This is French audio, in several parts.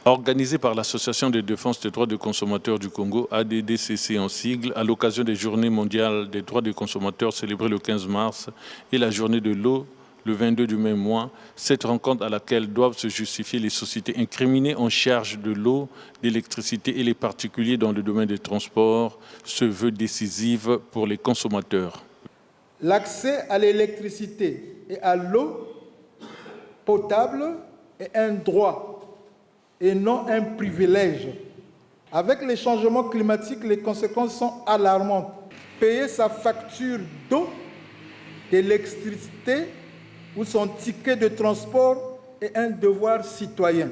Organisé par l'Association de défense des droits des consommateurs du Congo, ADDCC en sigle, à l'occasion des Journées mondiales des droits des consommateurs célébrées le 15 mars et la Journée de l'eau le 22 du même mois, cette rencontre à laquelle doivent se justifier les sociétés incriminées en charge de l'eau, d'électricité et les particuliers dans le domaine des transports se veut décisive pour les consommateurs. L'accès à l'électricité et à l'eau potable est un droit et non un privilège. Avec les changements climatiques, les conséquences sont alarmantes. Payer sa facture d'eau, d'électricité ou son ticket de transport est un devoir citoyen.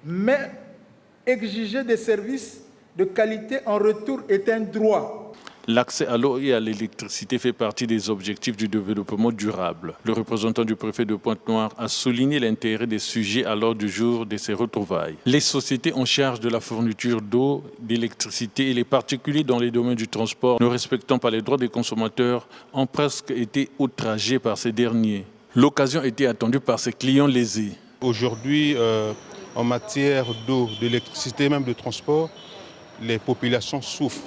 Mais exiger des services de qualité en retour est un droit. L'accès à l'eau et à l'électricité fait partie des objectifs du développement durable. Le représentant du préfet de Pointe-Noire a souligné l'intérêt des sujets à l'ordre du jour de ces retrouvailles. Les sociétés en charge de la fourniture d'eau, d'électricité et les particuliers dans les domaines du transport ne respectant pas les droits des consommateurs ont presque été outragés par ces derniers. L'occasion était attendue par ces clients lésés. Aujourd'hui, en matière d'eau, d'électricité, même de transport, les populations souffrent.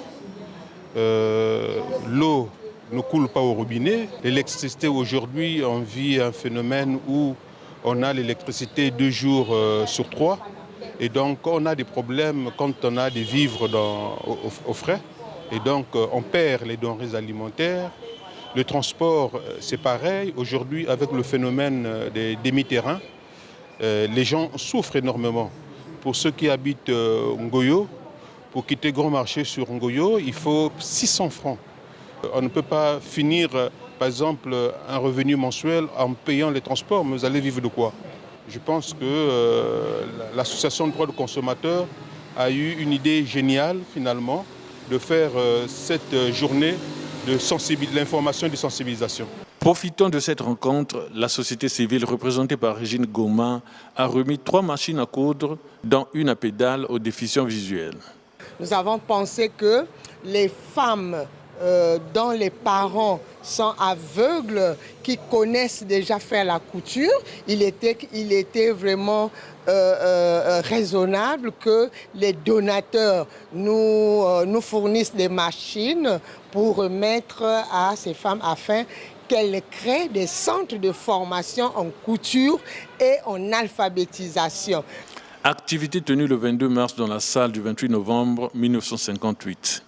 L'eau ne coule pas au robinet. L'électricité, aujourd'hui, on vit un phénomène où on a l'électricité 2 jours sur 3. Et donc, on a des problèmes quand on a des vivres au frais. Et donc, on perd les denrées alimentaires. Le transport, c'est pareil. Aujourd'hui, avec le phénomène des demi-terrains, les gens souffrent énormément. Pour ceux qui habitent Ngoyo, pour quitter Grand Marché sur Ngoyo, il faut 600 francs. On ne peut pas finir, par exemple, un revenu mensuel en payant les transports, mais vous allez vivre de quoi? Je pense que l'association de droits de consommateurs a eu une idée géniale, finalement, de faire cette journée de l'information et de sensibilisation. Profitant de cette rencontre, la société civile représentée par Régine Goma a remis 3 machines à coudre, dont une à pédale aux déficients visuels. Nous avons pensé que les femmes dont les parents sont aveugles, qui connaissent déjà faire la couture, il était vraiment raisonnable que les donateurs nous fournissent des machines pour remettre à ces femmes afin qu'elles créent des centres de formation en couture et en alphabétisation. Activité tenue le 22 mars dans la salle du 28 novembre 1958.